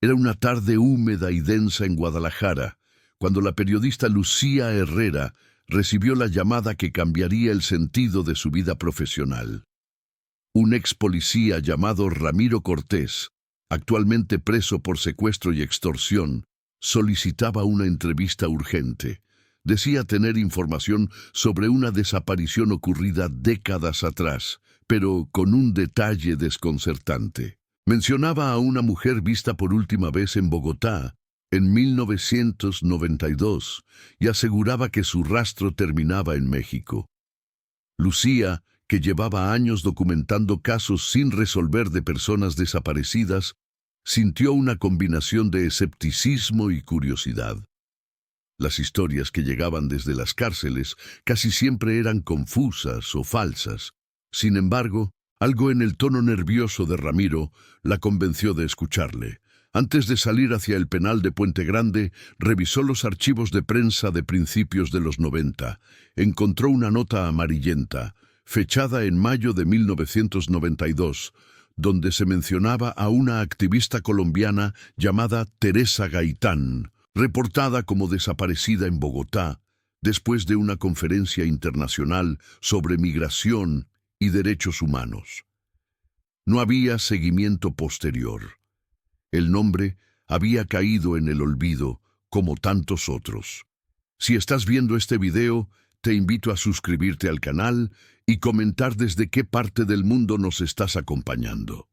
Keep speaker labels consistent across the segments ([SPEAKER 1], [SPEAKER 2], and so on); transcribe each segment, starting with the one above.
[SPEAKER 1] Era una tarde húmeda y densa en Guadalajara, cuando la periodista Lucía Herrera recibió la llamada que cambiaría el sentido de su vida profesional. Un ex policía llamado Ramiro Cortés, actualmente preso por secuestro y extorsión, solicitaba una entrevista urgente. Decía tener información sobre una desaparición ocurrida décadas atrás, pero con un detalle desconcertante. Mencionaba a una mujer vista por última vez en Bogotá en 1992 y aseguraba que su rastro terminaba en México. Lucía, que llevaba años documentando casos sin resolver de personas desaparecidas, sintió una combinación de escepticismo y curiosidad. Las historias que llegaban desde las cárceles casi siempre eran confusas o falsas. Sin embargo, algo en el tono nervioso de Ramiro la convenció de escucharle. Antes de salir hacia el penal de Puente Grande, revisó los archivos de prensa de principios de los 90. Encontró una nota amarillenta, fechada en mayo de 1992, donde se mencionaba a una activista colombiana llamada Teresa Gaitán, reportada como desaparecida en Bogotá, después de una conferencia internacional sobre migración y derechos humanos. No había seguimiento posterior. El nombre había caído en el olvido, como tantos otros. Si estás viendo este video, te invito a suscribirte al canal y comentar desde qué parte del mundo nos estás acompañando.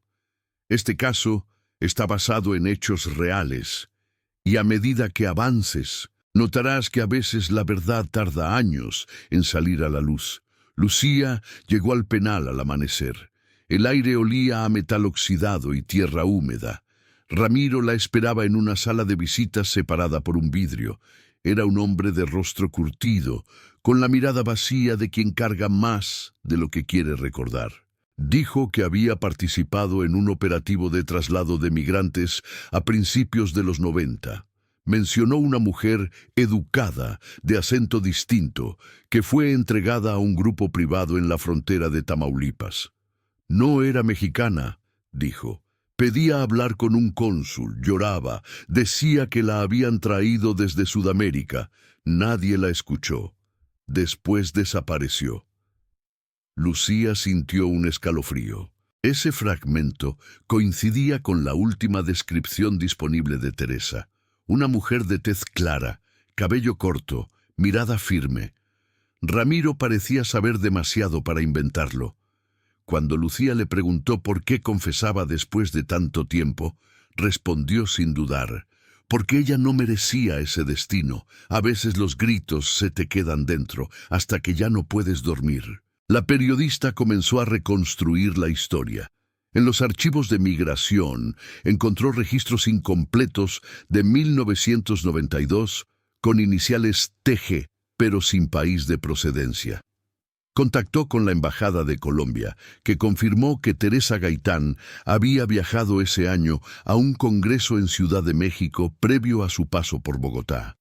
[SPEAKER 1] Este caso está basado en hechos reales, y a medida que avances, notarás que a veces la verdad tarda años en salir a la luz. Lucía llegó al penal al amanecer. El aire olía a metal oxidado y tierra húmeda. Ramiro la esperaba en una sala de visitas separada por un vidrio. Era un hombre de rostro curtido, con la mirada vacía de quien carga más de lo que quiere recordar. Dijo que había participado en un operativo de traslado de migrantes a principios de los 90. Mencionó una mujer educada, de acento distinto, que fue entregada a un grupo privado en la frontera de Tamaulipas. No era mexicana, dijo. Pedía hablar con un cónsul, lloraba, decía que la habían traído desde Sudamérica. Nadie la escuchó. Después desapareció. Lucía sintió un escalofrío. Ese fragmento coincidía con la última descripción disponible de Teresa. Una mujer de tez clara, cabello corto, mirada firme. Ramiro parecía saber demasiado para inventarlo. Cuando Lucía le preguntó por qué confesaba después de tanto tiempo, respondió sin dudar, porque ella no merecía ese destino. A veces los gritos se te quedan dentro, hasta que ya no puedes dormir. La periodista comenzó a reconstruir la historia. En los archivos de migración encontró registros incompletos de 1992 con iniciales TG, pero sin país de procedencia. Contactó con la Embajada de Colombia, que confirmó que Teresa Gaitán había viajado ese año a un congreso en Ciudad de México previo a su paso por Bogotá.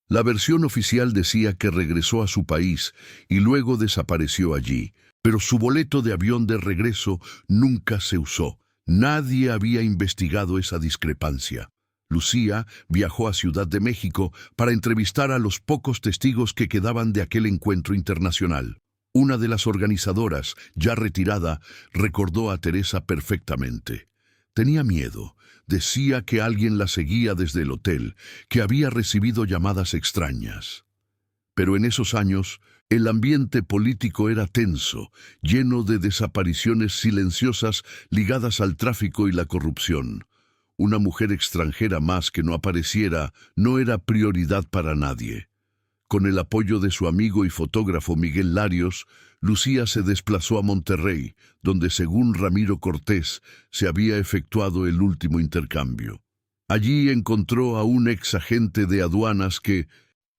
[SPEAKER 1] La versión oficial decía que regresó a su país y luego desapareció allí, pero su boleto de avión de regreso nunca se usó. Nadie había investigado esa discrepancia. Lucía viajó a Ciudad de México para entrevistar a los pocos testigos que quedaban de aquel encuentro internacional. Una de las organizadoras, ya retirada, recordó a Teresa perfectamente. Tenía miedo. Decía que alguien la seguía desde el hotel, que había recibido llamadas extrañas. Pero en esos años, el ambiente político era tenso, lleno de desapariciones silenciosas ligadas al tráfico y la corrupción. Una mujer extranjera más que no apareciera no era prioridad para nadie. Con el apoyo de su amigo y fotógrafo Miguel Larios, Lucía se desplazó a Monterrey, donde según Ramiro Cortés se había efectuado el último intercambio. Allí encontró a un ex agente de aduanas que,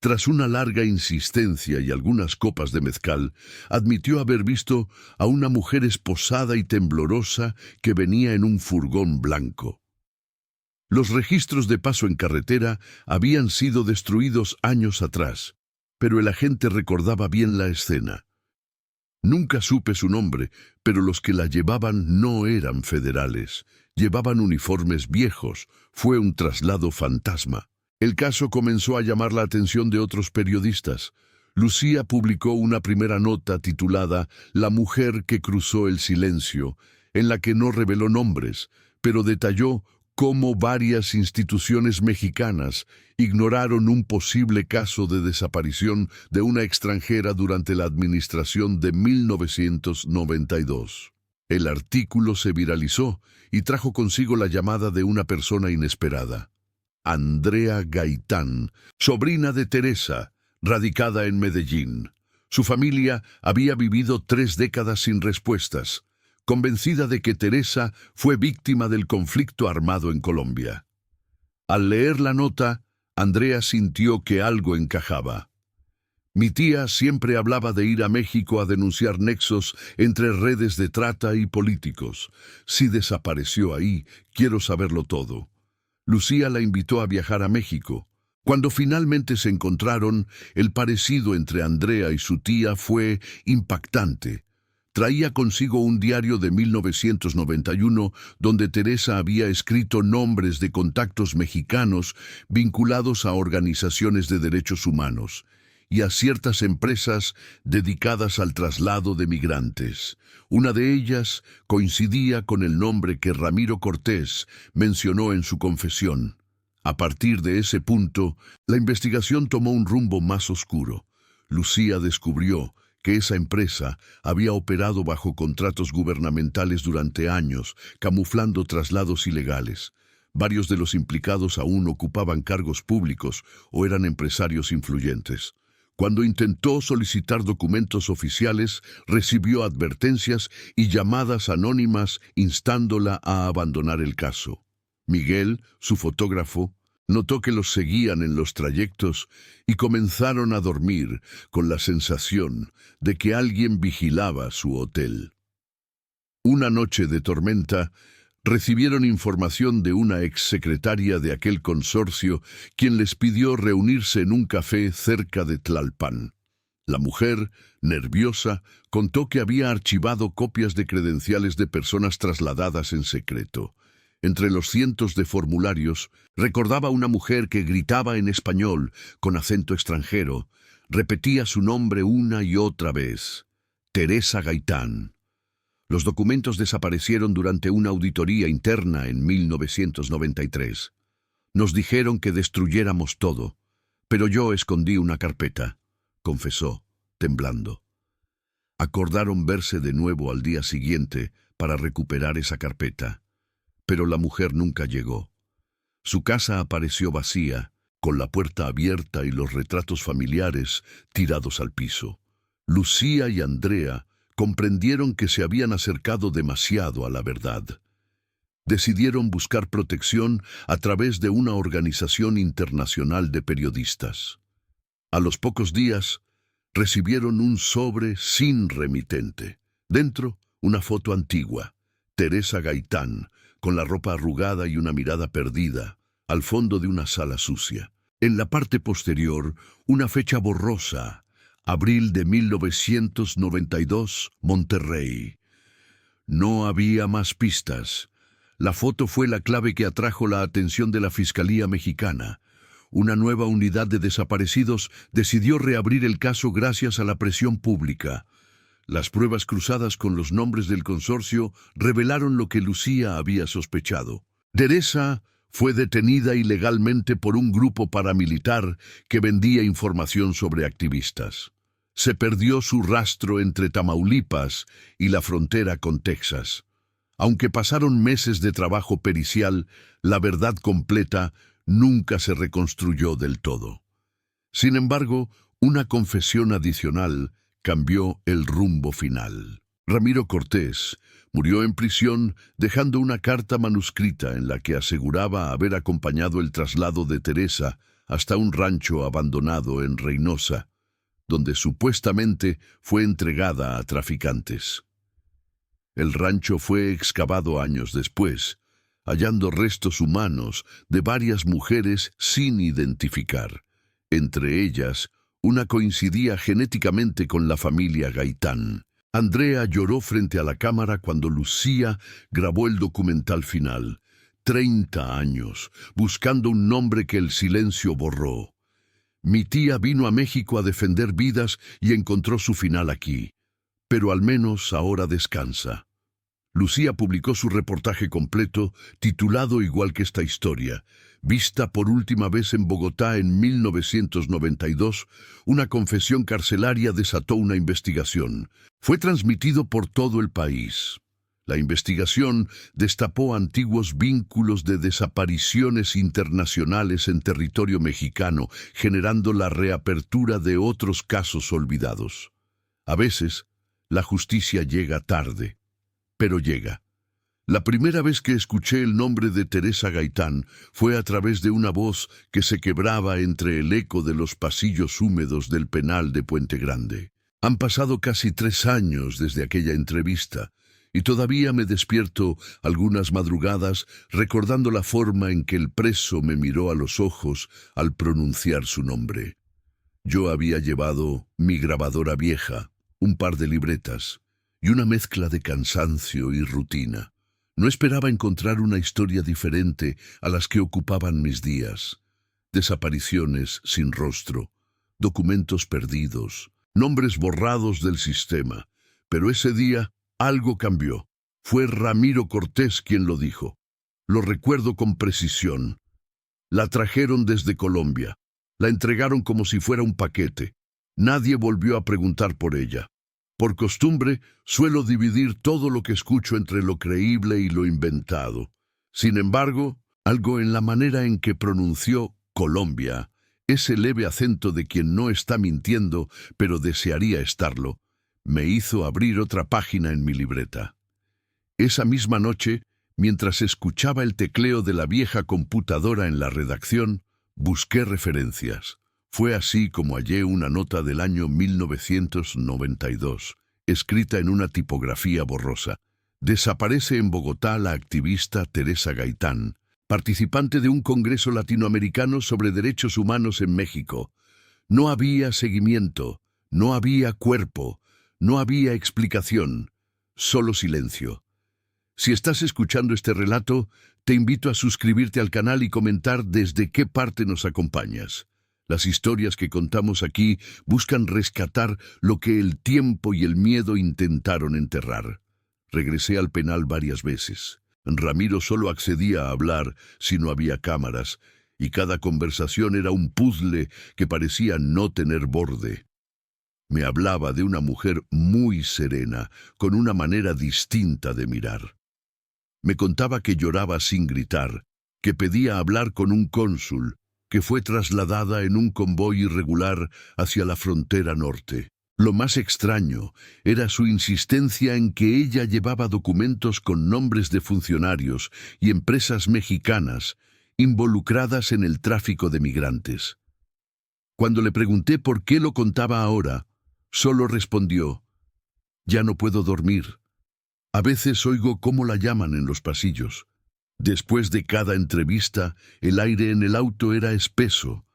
[SPEAKER 1] tras una larga insistencia y algunas copas de mezcal, admitió haber visto a una mujer esposada y temblorosa que venía en un furgón blanco. Los registros de paso en carretera habían sido destruidos años atrás, pero el agente recordaba bien la escena. Nunca supe su nombre, pero los que la llevaban no eran federales. Llevaban uniformes viejos. Fue un traslado fantasma. El caso comenzó a llamar la atención de otros periodistas. Lucía publicó una primera nota titulada La mujer que cruzó el silencio, en la que no reveló nombres, pero detalló cómo varias instituciones mexicanas ignoraron un posible caso de desaparición de una extranjera durante la administración de 1992. El artículo se viralizó y trajo consigo la llamada de una persona inesperada. Andrea Gaitán, sobrina de Teresa, radicada en Medellín. Su familia había vivido 3 décadas sin respuestas, convencida de que Teresa fue víctima del conflicto armado en Colombia. Al leer la nota, Andrea sintió que algo encajaba. Mi tía siempre hablaba de ir a México a denunciar nexos entre redes de trata y políticos. Si desapareció ahí, quiero saberlo todo. Lucía la invitó a viajar a México. Cuando finalmente se encontraron, el parecido entre Andrea y su tía fue impactante. Traía consigo un diario de 1991 donde Teresa había escrito nombres de contactos mexicanos vinculados a organizaciones de derechos humanos y a ciertas empresas dedicadas al traslado de migrantes. Una de ellas coincidía con el nombre que Ramiro Cortés mencionó en su confesión. A partir de ese punto, la investigación tomó un rumbo más oscuro. Lucía descubrió que esa empresa había operado bajo contratos gubernamentales durante años, camuflando traslados ilegales. Varios de los implicados aún ocupaban cargos públicos o eran empresarios influyentes. Cuando intentó solicitar documentos oficiales, recibió advertencias y llamadas anónimas instándola a abandonar el caso. Miguel, su fotógrafo, notó que los seguían en los trayectos y comenzaron a dormir con la sensación de que alguien vigilaba su hotel. Una noche de tormenta, recibieron información de una exsecretaria de aquel consorcio, quien les pidió reunirse en un café cerca de Tlalpan. La mujer, nerviosa, contó que había archivado copias de credenciales de personas trasladadas en secreto. Entre los cientos de formularios, recordaba una mujer que gritaba en español, con acento extranjero. Repetía su nombre una y otra vez: Teresa Gaitán. Los documentos desaparecieron durante una auditoría interna en 1993. Nos dijeron que destruyéramos todo, pero yo escondí una carpeta, confesó, temblando. Acordaron verse de nuevo al día siguiente para recuperar esa carpeta, pero la mujer nunca llegó. Su casa apareció vacía, con la puerta abierta y los retratos familiares tirados al piso. Lucía y Andrea comprendieron que se habían acercado demasiado a la verdad. Decidieron buscar protección a través de una organización internacional de periodistas. A los pocos días, recibieron un sobre sin remitente. Dentro, una foto antigua: Teresa Gaitán, con la ropa arrugada y una mirada perdida, al fondo de una sala sucia. En la parte posterior, una fecha borrosa: abril de 1992, Monterrey. No había más pistas. La foto fue la clave que atrajo la atención de la Fiscalía Mexicana. Una nueva unidad de desaparecidos decidió reabrir el caso gracias a la presión pública. Las pruebas cruzadas con los nombres del consorcio revelaron lo que Lucía había sospechado. Teresa fue detenida ilegalmente por un grupo paramilitar que vendía información sobre activistas. Se perdió su rastro entre Tamaulipas y la frontera con Texas. Aunque pasaron meses de trabajo pericial, la verdad completa nunca se reconstruyó del todo. Sin embargo, una confesión adicional cambió el rumbo final. Ramiro Cortés murió en prisión dejando una carta manuscrita en la que aseguraba haber acompañado el traslado de Teresa hasta un rancho abandonado en Reynosa, donde supuestamente fue entregada a traficantes. El rancho fue excavado años después, hallando restos humanos de varias mujeres sin identificar. Entre ellas, una coincidía genéticamente con la familia Gaitán. Andrea lloró frente a la cámara cuando Lucía grabó el documental final. 30 años, buscando un nombre que el silencio borró. Mi tía vino a México a defender vidas y encontró su final aquí. Pero al menos ahora descansa. Lucía publicó su reportaje completo, titulado igual que esta historia. Vista por última vez en Bogotá en 1992, una confesión carcelaria desató una investigación. Fue transmitido por todo el país. La investigación destapó antiguos vínculos de desapariciones internacionales en territorio mexicano, generando la reapertura de otros casos olvidados. A veces, la justicia llega tarde, pero llega. La primera vez que escuché el nombre de Teresa Gaitán fue a través de una voz que se quebraba entre el eco de los pasillos húmedos del penal de Puente Grande. Han pasado casi 3 años desde aquella entrevista, y todavía me despierto algunas madrugadas recordando la forma en que el preso me miró a los ojos al pronunciar su nombre. Yo había llevado mi grabadora vieja, un par de libretas y una mezcla de cansancio y rutina. No esperaba encontrar una historia diferente a las que ocupaban mis días. Desapariciones sin rostro, documentos perdidos, nombres borrados del sistema. Pero ese día algo cambió. Fue Ramiro Cortés quien lo dijo. Lo recuerdo con precisión. La trajeron desde Colombia. La entregaron como si fuera un paquete. Nadie volvió a preguntar por ella. Por costumbre, suelo dividir todo lo que escucho entre lo creíble y lo inventado. Sin embargo, algo en la manera en que pronunció Colombia, ese leve acento de quien no está mintiendo, pero desearía estarlo, me hizo abrir otra página en mi libreta. Esa misma noche, mientras escuchaba el tecleo de la vieja computadora en la redacción, busqué referencias. Fue así como hallé una nota del año 1992, escrita en una tipografía borrosa. Desaparece en Bogotá la activista Teresa Gaitán, participante de un congreso latinoamericano sobre derechos humanos en México. No había seguimiento, no había cuerpo, no había explicación, solo silencio. Si estás escuchando este relato, te invito a suscribirte al canal y comentar desde qué parte nos acompañas. Las historias que contamos aquí buscan rescatar lo que el tiempo y el miedo intentaron enterrar. Regresé al penal varias veces. Ramiro solo accedía a hablar si no había cámaras, y cada conversación era un puzzle que parecía no tener borde. Me hablaba de una mujer muy serena, con una manera distinta de mirar. Me contaba que lloraba sin gritar, que pedía hablar con un cónsul, que fue trasladada en un convoy irregular hacia la frontera norte. Lo más extraño era su insistencia en que ella llevaba documentos con nombres de funcionarios y empresas mexicanas involucradas en el tráfico de migrantes. Cuando le pregunté por qué lo contaba ahora, solo respondió: «Ya no puedo dormir. A veces oigo cómo la llaman en los pasillos». Después de cada entrevista, el aire en el auto era espeso,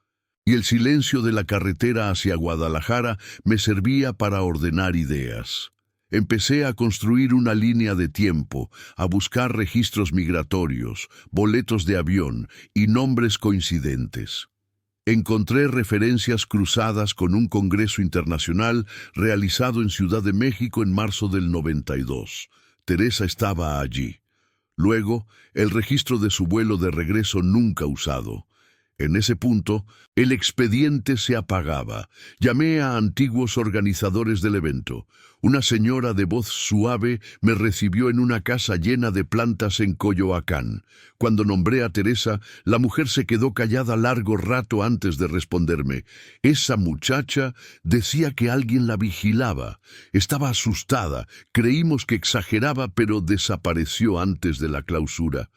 [SPEAKER 1] y el silencio de la carretera hacia Guadalajara me servía para ordenar ideas. Empecé a construir una línea de tiempo, a buscar registros migratorios, boletos de avión y nombres coincidentes. Encontré referencias cruzadas con un congreso internacional realizado en Ciudad de México en marzo del 92. Teresa estaba allí. Luego, el registro de su vuelo de regreso nunca usado. En ese punto, el expediente se apagaba. Llamé a antiguos organizadores del evento. Una señora de voz suave me recibió en una casa llena de plantas en Coyoacán. Cuando nombré a Teresa, la mujer se quedó callada largo rato antes de responderme. Esa muchacha decía que alguien la vigilaba. Estaba asustada. Creímos que exageraba, pero desapareció antes de la clausura.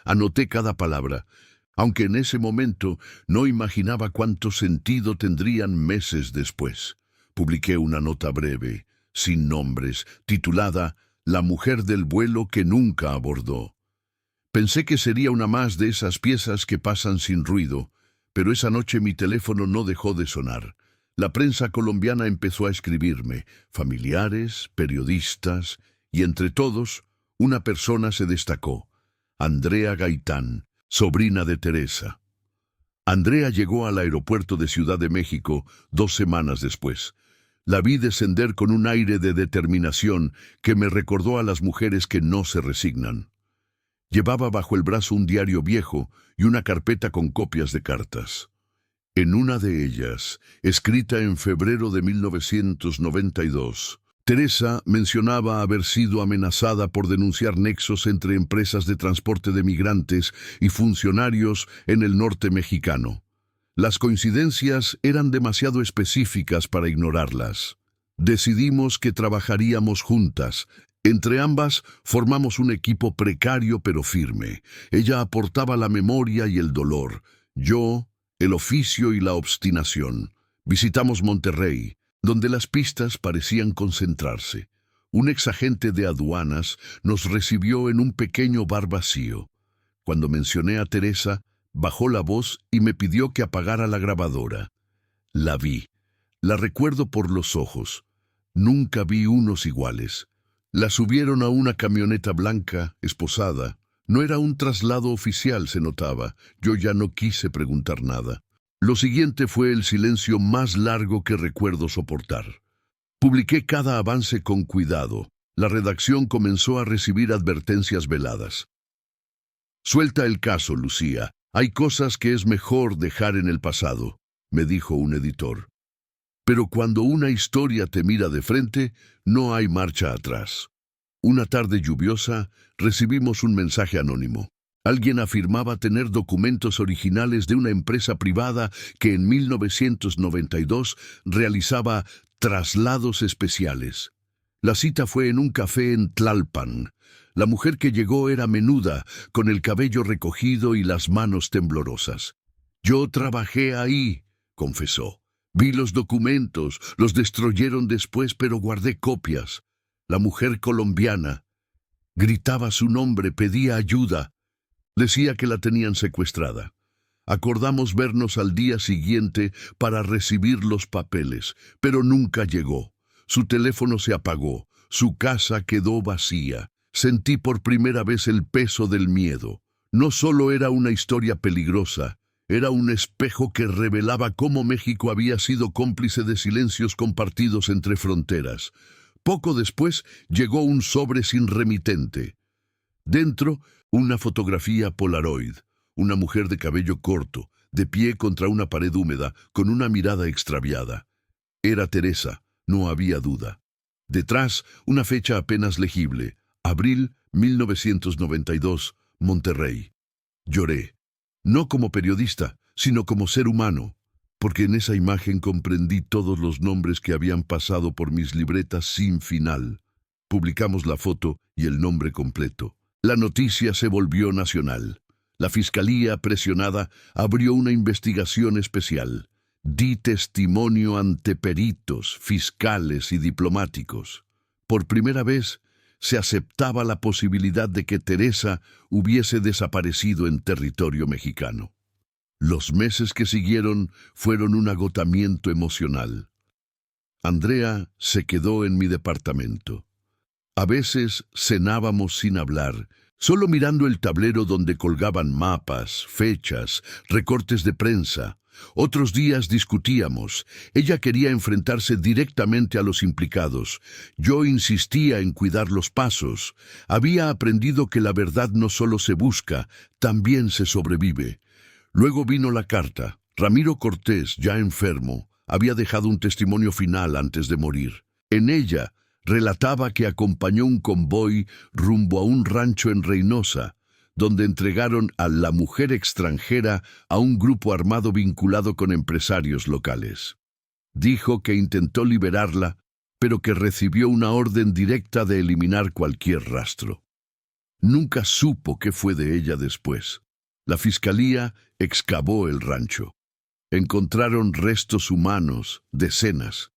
[SPEAKER 1] Anoté cada palabra, aunque en ese momento no imaginaba cuánto sentido tendrían meses después. Publiqué una nota breve, sin nombres, titulada «La mujer del vuelo que nunca abordó». Pensé que sería una más de esas piezas que pasan sin ruido, pero esa noche mi teléfono no dejó de sonar. La prensa colombiana empezó a escribirme, familiares, periodistas, y entre todos, una persona se destacó, Andrea Gaitán, sobrina de Teresa. Andrea llegó al aeropuerto de Ciudad de México 2 semanas después. La vi descender con un aire de determinación que me recordó a las mujeres que no se resignan. Llevaba bajo el brazo un diario viejo y una carpeta con copias de cartas. En una de ellas, escrita en febrero de 1992, Teresa mencionaba haber sido amenazada por denunciar nexos entre empresas de transporte de migrantes y funcionarios en el norte mexicano. Las coincidencias eran demasiado específicas para ignorarlas. Decidimos que trabajaríamos juntas. Entre ambas formamos un equipo precario pero firme. Ella aportaba la memoria y el dolor. Yo, el oficio y la obstinación. Visitamos Monterrey, donde las pistas parecían concentrarse. Un exagente de aduanas nos recibió en un pequeño bar vacío. Cuando mencioné a Teresa, bajó la voz y me pidió que apagara la grabadora. La vi. La recuerdo por los ojos. Nunca vi unos iguales. La subieron a una camioneta blanca, esposada. No era un traslado oficial, se notaba. Yo ya no quise preguntar nada. Lo siguiente fue el silencio más largo que recuerdo soportar. Publiqué cada avance con cuidado. La redacción comenzó a recibir advertencias veladas. «Suelta el caso, Lucía. Hay cosas que es mejor dejar en el pasado», me dijo un editor. Pero cuando una historia te mira de frente, no hay marcha atrás. Una tarde lluviosa, recibimos un mensaje anónimo. Alguien afirmaba tener documentos originales de una empresa privada que en 1992 realizaba traslados especiales. La cita fue en un café en Tlalpan. La mujer que llegó era menuda, con el cabello recogido y las manos temblorosas. «Yo trabajé ahí», confesó. «Vi los documentos, los destruyeron después, pero guardé copias». La mujer colombiana gritaba su nombre, pedía ayuda. Decía que la tenían secuestrada. Acordamos vernos al día siguiente para recibir los papeles, pero nunca llegó. Su teléfono se apagó, su casa quedó vacía. Sentí por primera vez el peso del miedo. No solo era una historia peligrosa, era un espejo que revelaba cómo México había sido cómplice de silencios compartidos entre fronteras. Poco después llegó un sobre sin remitente. Dentro, una fotografía Polaroid. Una mujer de cabello corto, de pie contra una pared húmeda, con una mirada extraviada. Era Teresa, no había duda. Detrás, una fecha apenas legible. Abril 1992, Monterrey. Lloré. No como periodista, sino como ser humano. Porque en esa imagen comprendí todos los nombres que habían pasado por mis libretas sin final. Publicamos la foto y el nombre completo. La noticia se volvió nacional. La fiscalía, presionada, abrió una investigación especial. Di testimonio ante peritos, fiscales y diplomáticos. Por primera vez, se aceptaba la posibilidad de que Teresa hubiese desaparecido en territorio mexicano. Los meses que siguieron fueron un agotamiento emocional. Andrea se quedó en mi departamento. A veces cenábamos sin hablar, solo mirando el tablero donde colgaban mapas, fechas, recortes de prensa. Otros días discutíamos. Ella quería enfrentarse directamente a los implicados. Yo insistía en cuidar los pasos. Había aprendido que la verdad no solo se busca, también se sobrevive. Luego vino la carta. Ramiro Cortés, ya enfermo, había dejado un testimonio final antes de morir. En ella, relataba que acompañó un convoy rumbo a un rancho en Reynosa, donde entregaron a la mujer extranjera a un grupo armado vinculado con empresarios locales. Dijo que intentó liberarla, pero que recibió una orden directa de eliminar cualquier rastro. Nunca supo qué fue de ella después. La fiscalía excavó el rancho. Encontraron restos humanos, decenas.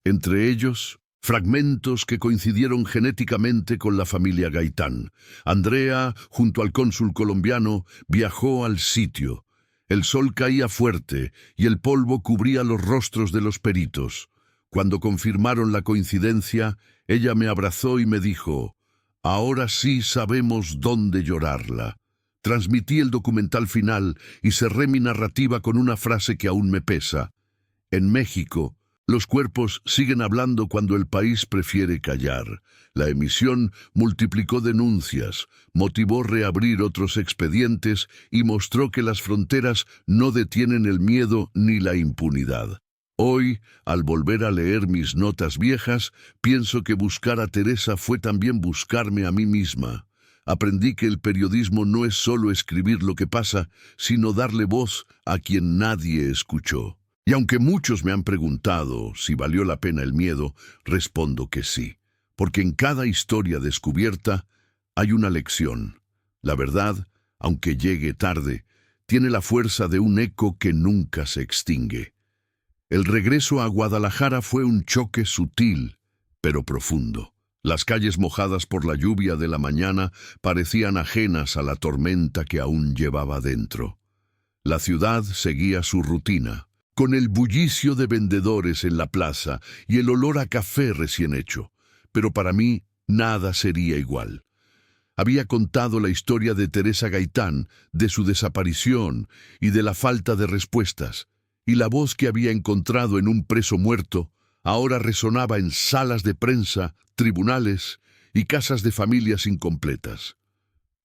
[SPEAKER 1] Entre ellos, fragmentos que coincidieron genéticamente con la familia Gaitán. Andrea, junto al cónsul colombiano, viajó al sitio. El sol caía fuerte y el polvo cubría los rostros de los peritos. Cuando confirmaron la coincidencia, ella me abrazó y me dijo: «Ahora sí sabemos dónde llorarla». Transmití el documental final y cerré mi narrativa con una frase que aún me pesa. En México, los cuerpos siguen hablando cuando el país prefiere callar. La emisión multiplicó denuncias, motivó reabrir otros expedientes y mostró que las fronteras no detienen el miedo ni la impunidad. Hoy, al volver a leer mis notas viejas, pienso que buscar a Teresa fue también buscarme a mí misma. Aprendí que el periodismo no es solo escribir lo que pasa, sino darle voz a quien nadie escuchó. Y aunque muchos me han preguntado si valió la pena el miedo, respondo que sí, porque en cada historia descubierta hay una lección. La verdad, aunque llegue tarde, tiene la fuerza de un eco que nunca se extingue. El regreso a Guadalajara fue un choque sutil, pero profundo. Las calles mojadas por la lluvia de la mañana parecían ajenas a la tormenta que aún llevaba dentro. La ciudad seguía su rutina, con el bullicio de vendedores en la plaza y el olor a café recién hecho. Pero para mí nada sería igual. Había contado la historia de Teresa Gaitán, de su desaparición y de la falta de respuestas, y la voz que había encontrado en un preso muerto ahora resonaba en salas de prensa, tribunales y casas de familias incompletas.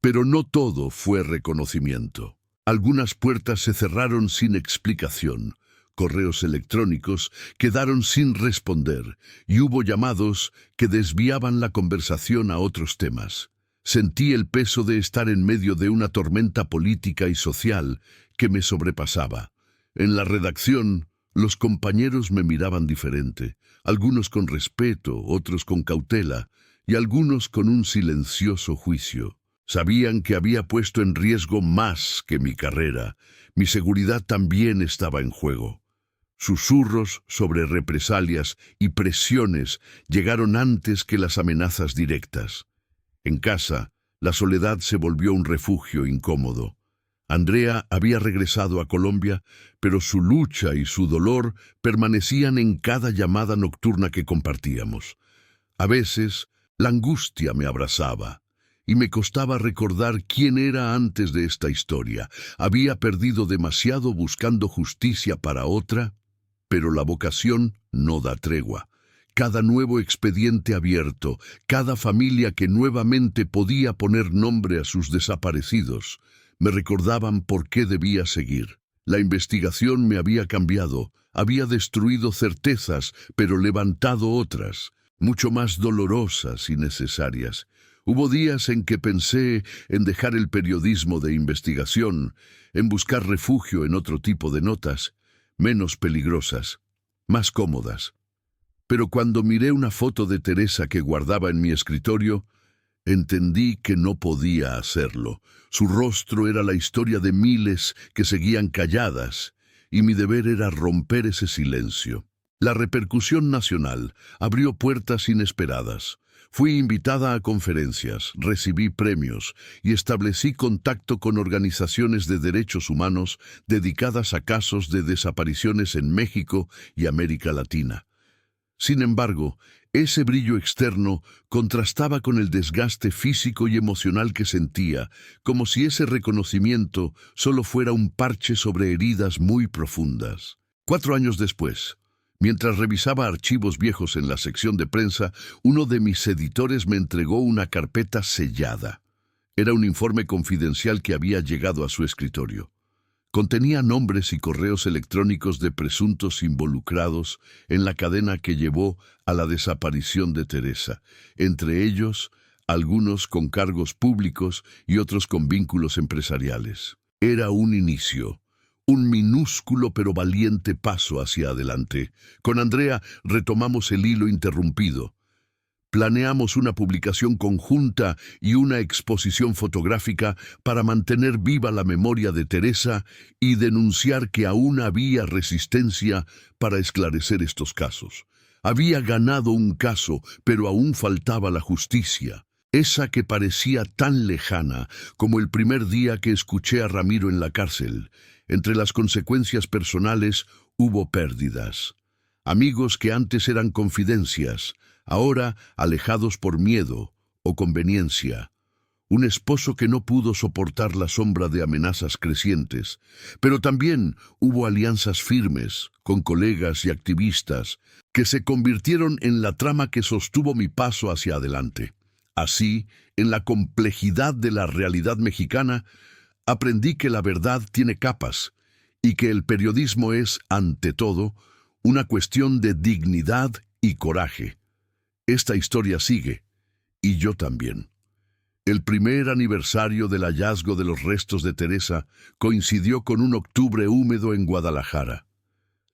[SPEAKER 1] Pero no todo fue reconocimiento. Algunas puertas se cerraron sin explicación. Correos electrónicos quedaron sin responder y hubo llamados que desviaban la conversación a otros temas. Sentí el peso de estar en medio de una tormenta política y social que me sobrepasaba. En la redacción, los compañeros me miraban diferente, algunos con respeto, otros con cautela y algunos con un silencioso juicio. Sabían que había puesto en riesgo más que mi carrera. Mi seguridad también estaba en juego. Susurros sobre represalias y presiones llegaron antes que las amenazas directas. En casa, la soledad se volvió un refugio incómodo. Andrea había regresado a Colombia, pero su lucha y su dolor permanecían en cada llamada nocturna que compartíamos. A veces, la angustia me abrazaba, y me costaba recordar quién era antes de esta historia. Había perdido demasiado buscando justicia para otra, pero la vocación no da tregua. Cada nuevo expediente abierto, cada familia que nuevamente podía poner nombre a sus desaparecidos, me recordaban por qué debía seguir. La investigación me había cambiado, había destruido certezas, pero levantado otras, mucho más dolorosas y necesarias. Hubo días en que pensé en dejar el periodismo de investigación, en buscar refugio en otro tipo de notas, menos peligrosas, más cómodas. Pero cuando miré una foto de Teresa que guardaba en mi escritorio, entendí que no podía hacerlo. Su rostro era la historia de miles que seguían calladas, y mi deber era romper ese silencio. La repercusión nacional abrió puertas inesperadas. Fui invitada a conferencias, recibí premios y establecí contacto con organizaciones de derechos humanos dedicadas a casos de desapariciones en México y América Latina. Sin embargo, ese brillo externo contrastaba con el desgaste físico y emocional que sentía, como si ese reconocimiento solo fuera un parche sobre heridas muy profundas. 4 años después, mientras revisaba archivos viejos en la sección de prensa, uno de mis editores me entregó una carpeta sellada. Era un informe confidencial que había llegado a su escritorio. Contenía nombres y correos electrónicos de presuntos involucrados en la cadena que llevó a la desaparición de Teresa, entre ellos algunos con cargos públicos y otros con vínculos empresariales. Era un inicio, un minúsculo pero valiente paso hacia adelante. Con Andrea retomamos el hilo interrumpido. Planeamos una publicación conjunta y una exposición fotográfica para mantener viva la memoria de Teresa y denunciar que aún había resistencia para esclarecer estos casos. Había ganado un caso, pero aún faltaba la justicia, esa que parecía tan lejana como el primer día que escuché a Ramiro en la cárcel. Entre las consecuencias personales hubo pérdidas. Amigos que antes eran confidencias, ahora alejados por miedo o conveniencia. Un esposo que no pudo soportar la sombra de amenazas crecientes, pero también hubo alianzas firmes con colegas y activistas que se convirtieron en la trama que sostuvo mi paso hacia adelante. Así, en la complejidad de la realidad mexicana, aprendí que la verdad tiene capas y que el periodismo es, ante todo, una cuestión de dignidad y coraje. Esta historia sigue, y yo también. El primer aniversario del hallazgo de los restos de Teresa coincidió con un octubre húmedo en Guadalajara.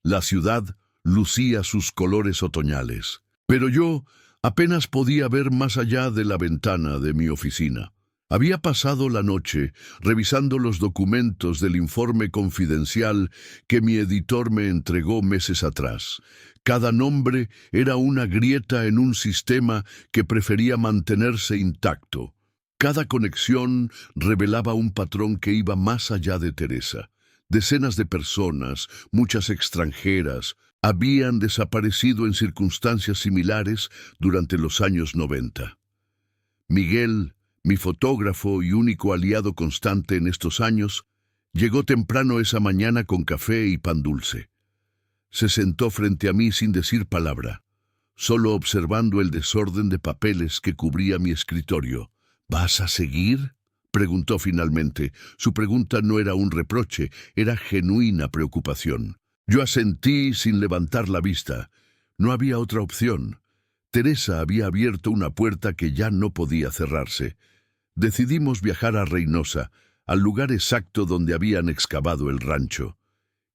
[SPEAKER 1] La ciudad lucía sus colores otoñales, pero yo apenas podía ver más allá de la ventana de mi oficina. Había pasado la noche revisando los documentos del informe confidencial que mi editor me entregó meses atrás. Cada nombre era una grieta en un sistema que prefería mantenerse intacto. Cada conexión revelaba un patrón que iba más allá de Teresa. Decenas de personas, muchas extranjeras, habían desaparecido en circunstancias similares durante los años 90. Miguel, mi fotógrafo y único aliado constante en estos años, llegó temprano esa mañana con café y pan dulce. Se sentó frente a mí sin decir palabra, solo observando el desorden de papeles que cubría mi escritorio. ¿Vas a seguir?, preguntó finalmente. Su pregunta no era un reproche, era genuina preocupación. Yo asentí sin levantar la vista. No había otra opción. Teresa había abierto una puerta que ya no podía cerrarse. Decidimos viajar a Reynosa, al lugar exacto donde habían excavado el rancho.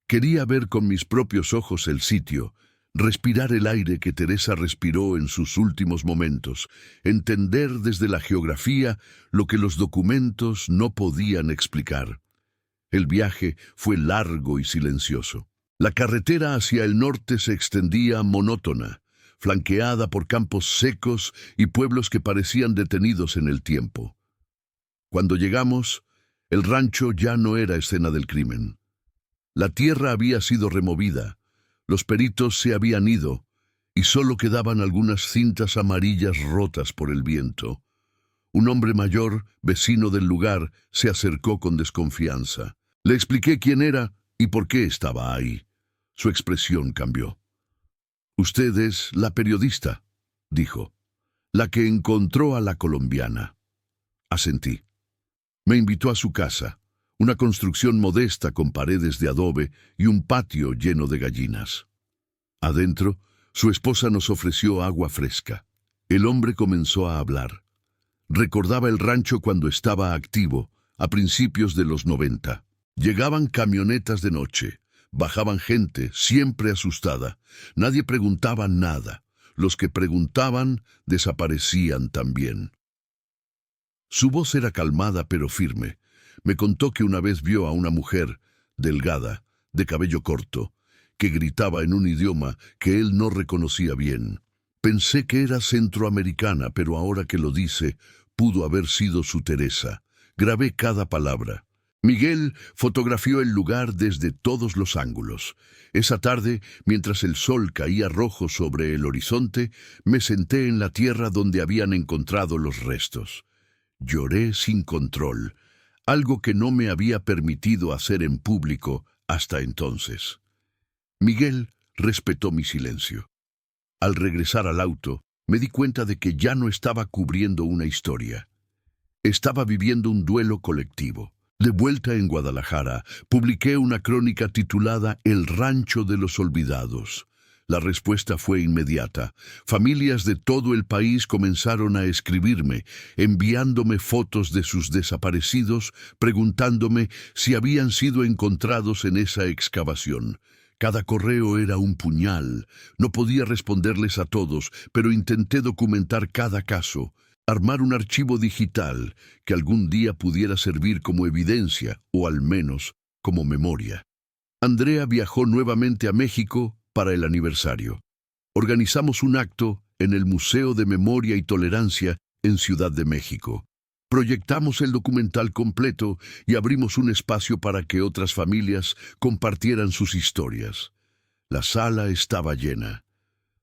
[SPEAKER 1] Quería ver con mis propios ojos el sitio, respirar el aire que Teresa respiró en sus últimos momentos, entender desde la geografía lo que los documentos no podían explicar. El viaje fue largo y silencioso. La carretera hacia el norte se extendía monótona, flanqueada por campos secos y pueblos que parecían detenidos en el tiempo. Cuando llegamos, el rancho ya no era escena del crimen. La tierra había sido removida, los peritos se habían ido, y solo quedaban algunas cintas amarillas rotas por el viento. Un hombre mayor, vecino del lugar, se acercó con desconfianza. Le expliqué quién era y por qué estaba ahí. Su expresión cambió. «Usted es la periodista», dijo, «la que encontró a la colombiana». Asentí. Me invitó a su casa, una construcción modesta con paredes de adobe y un patio lleno de gallinas. Adentro, su esposa nos ofreció agua fresca. El hombre comenzó a hablar. Recordaba el rancho cuando estaba activo, a principios de los 90. Llegaban camionetas de noche, bajaban gente, siempre asustada. Nadie preguntaba nada. Los que preguntaban desaparecían también. Su voz era calmada pero firme. Me contó que una vez vio a una mujer, delgada, de cabello corto, que gritaba en un idioma que él no reconocía bien. Pensé que era centroamericana, pero ahora que lo dice, pudo haber sido su Teresa. Grabé cada palabra. Miguel fotografió el lugar desde todos los ángulos. Esa tarde, mientras el sol caía rojo sobre el horizonte, me senté en la tierra donde habían encontrado los restos. Lloré sin control, algo que no me había permitido hacer en público hasta entonces. Miguel respetó mi silencio. Al regresar al auto, me di cuenta de que ya no estaba cubriendo una historia. Estaba viviendo un duelo colectivo. De vuelta en Guadalajara, publiqué una crónica titulada El Rancho de los Olvidados. La respuesta fue inmediata. Familias de todo el país comenzaron a escribirme, enviándome fotos de sus desaparecidos, preguntándome si habían sido encontrados en esa excavación. Cada correo era un puñal. No podía responderles a todos, pero intenté documentar cada caso, armar un archivo digital que algún día pudiera servir como evidencia, o al menos como memoria. Andrea viajó nuevamente a México para el aniversario. Organizamos un acto en el Museo de Memoria y Tolerancia en Ciudad de México. Proyectamos el documental completo y abrimos un espacio para que otras familias compartieran sus historias. La sala estaba llena.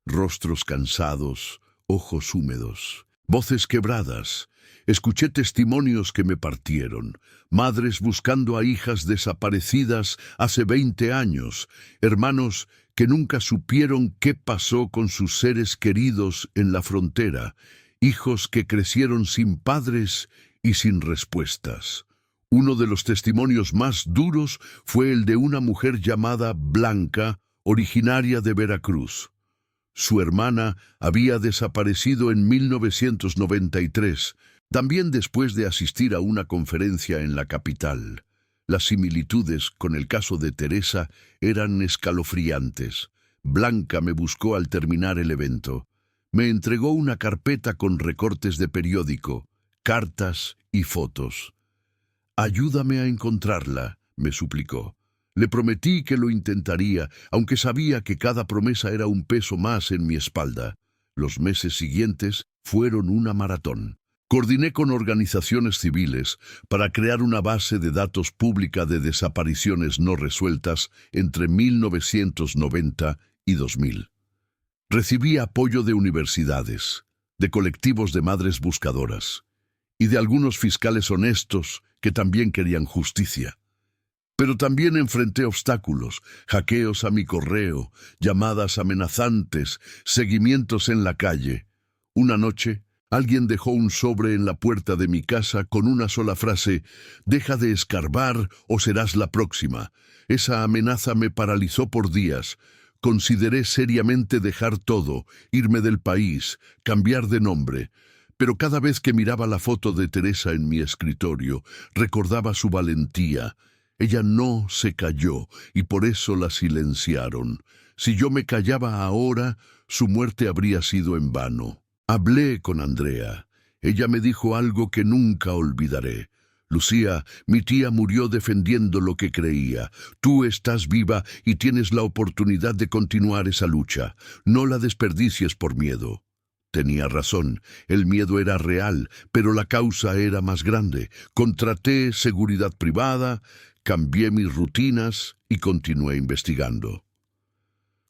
[SPEAKER 1] Rostros cansados, ojos húmedos, voces quebradas. Escuché testimonios que me partieron. Madres buscando a hijas desaparecidas hace 20 años. Hermanos que nunca supieron qué pasó con sus seres queridos en la frontera. Hijos que crecieron sin padres y sin respuestas. Uno de los testimonios más duros fue el de una mujer llamada Blanca, originaria de Veracruz. Su hermana había desaparecido en 1993, también después de asistir a una conferencia en la capital. Las similitudes con el caso de Teresa eran escalofriantes. Blanca me buscó al terminar el evento. Me entregó una carpeta con recortes de periódico, cartas y fotos. «Ayúdame a encontrarla», me suplicó. Le prometí que lo intentaría, aunque sabía que cada promesa era un peso más en mi espalda. Los meses siguientes fueron una maratón. Coordiné con organizaciones civiles para crear una base de datos pública de desapariciones no resueltas entre 1990 y 2000. Recibí apoyo de universidades, de colectivos de madres buscadoras y de algunos fiscales honestos que también querían justicia. Pero también enfrenté obstáculos, hackeos a mi correo, llamadas amenazantes, seguimientos en la calle. Una noche, alguien dejó un sobre en la puerta de mi casa con una sola frase: «Deja de escarbar o serás la próxima». Esa amenaza me paralizó por días. Consideré seriamente dejar todo, irme del país, cambiar de nombre. Pero cada vez que miraba la foto de Teresa en mi escritorio, recordaba su valentía. Ella no se calló y por eso la silenciaron. Si yo me callaba ahora, su muerte habría sido en vano. Hablé con Andrea. Ella me dijo algo que nunca olvidaré. «Lucía, mi tía murió defendiendo lo que creía. Tú estás viva y tienes la oportunidad de continuar esa lucha. No la desperdicies por miedo». Tenía razón, el miedo era real, pero la causa era más grande. Contraté seguridad privada, cambié mis rutinas y continué investigando.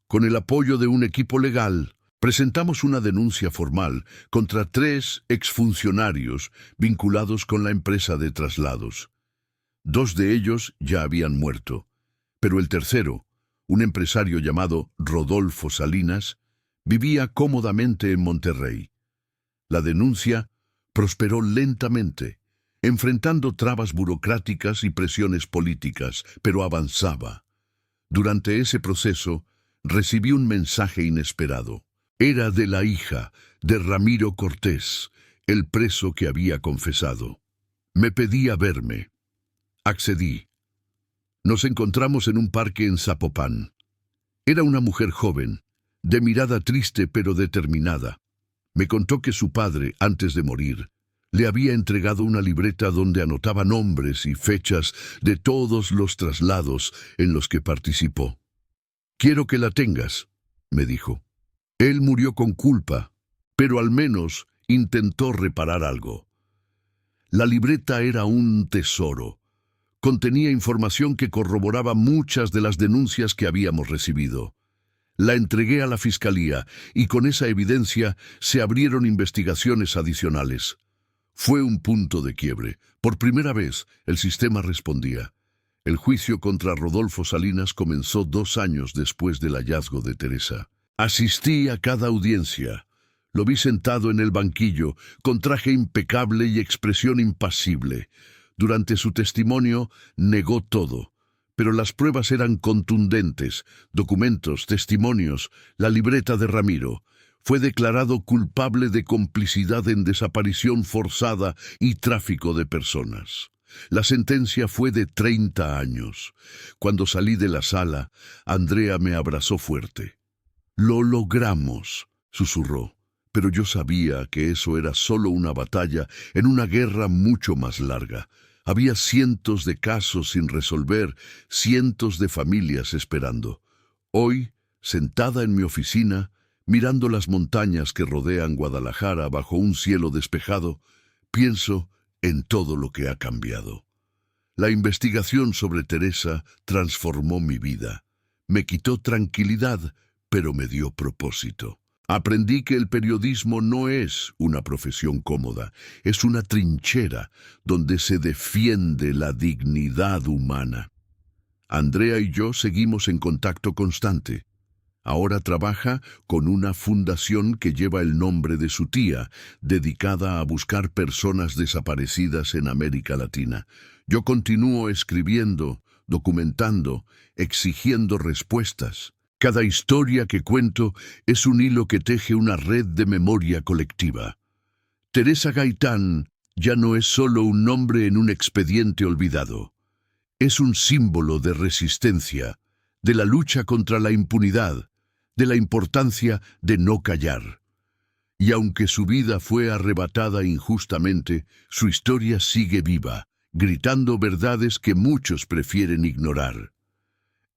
[SPEAKER 1] Con el apoyo de un equipo legal, presentamos una denuncia formal contra 3 exfuncionarios vinculados con la empresa de traslados. 2 de ellos ya habían muerto, pero el tercero, un empresario llamado Rodolfo Salinas, vivía cómodamente en Monterrey. La denuncia prosperó lentamente, enfrentando trabas burocráticas y presiones políticas, pero avanzaba. Durante ese proceso, recibí un mensaje inesperado. Era de la hija de Ramiro Cortés, el preso que había confesado. Me pedía verme. Accedí. Nos encontramos en un parque en Zapopan. Era una mujer joven, de mirada triste pero determinada. Me contó que su padre, antes de morir, le había entregado una libreta donde anotaba nombres y fechas de todos los traslados en los que participó. «Quiero que la tengas», me dijo. Él murió con culpa, pero al menos intentó reparar algo. La libreta era un tesoro. Contenía información que corroboraba muchas de las denuncias que habíamos recibido. La entregué a la fiscalía y con esa evidencia se abrieron investigaciones adicionales. Fue un punto de quiebre. Por primera vez, el sistema respondía. El juicio contra Rodolfo Salinas comenzó 2 años después del hallazgo de Teresa. Asistí a cada audiencia. Lo vi sentado en el banquillo, con traje impecable y expresión impasible. Durante su testimonio negó todo. Pero las pruebas eran contundentes, documentos, testimonios, la libreta de Ramiro. Fue declarado culpable de complicidad en desaparición forzada y tráfico de personas. La sentencia fue de 30 años. Cuando salí de la sala, Andrea me abrazó fuerte. «Lo logramos», susurró, pero yo sabía que eso era solo una batalla en una guerra mucho más larga. Había cientos de casos sin resolver, cientos de familias esperando. Hoy, sentada en mi oficina, mirando las montañas que rodean Guadalajara bajo un cielo despejado, pienso en todo lo que ha cambiado. La investigación sobre Teresa transformó mi vida. Me quitó tranquilidad, pero me dio propósito. Aprendí que el periodismo no es una profesión cómoda, es una trinchera donde se defiende la dignidad humana. Andrea y yo seguimos en contacto constante. Ahora trabaja con una fundación que lleva el nombre de su tía, dedicada a buscar personas desaparecidas en América Latina. Yo continúo escribiendo, documentando, exigiendo respuestas. Cada historia que cuento es un hilo que teje una red de memoria colectiva. Teresa Gaitán ya no es solo un nombre en un expediente olvidado. Es un símbolo de resistencia, de la lucha contra la impunidad, de la importancia de no callar. Y aunque su vida fue arrebatada injustamente, su historia sigue viva, gritando verdades que muchos prefieren ignorar.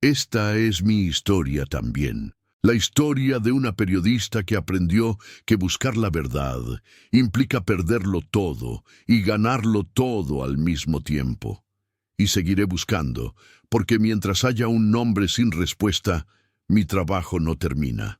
[SPEAKER 1] Esta es mi historia también, la historia de una periodista que aprendió que buscar la verdad implica perderlo todo y ganarlo todo al mismo tiempo. Y seguiré buscando, porque mientras haya un nombre sin respuesta, mi trabajo no termina.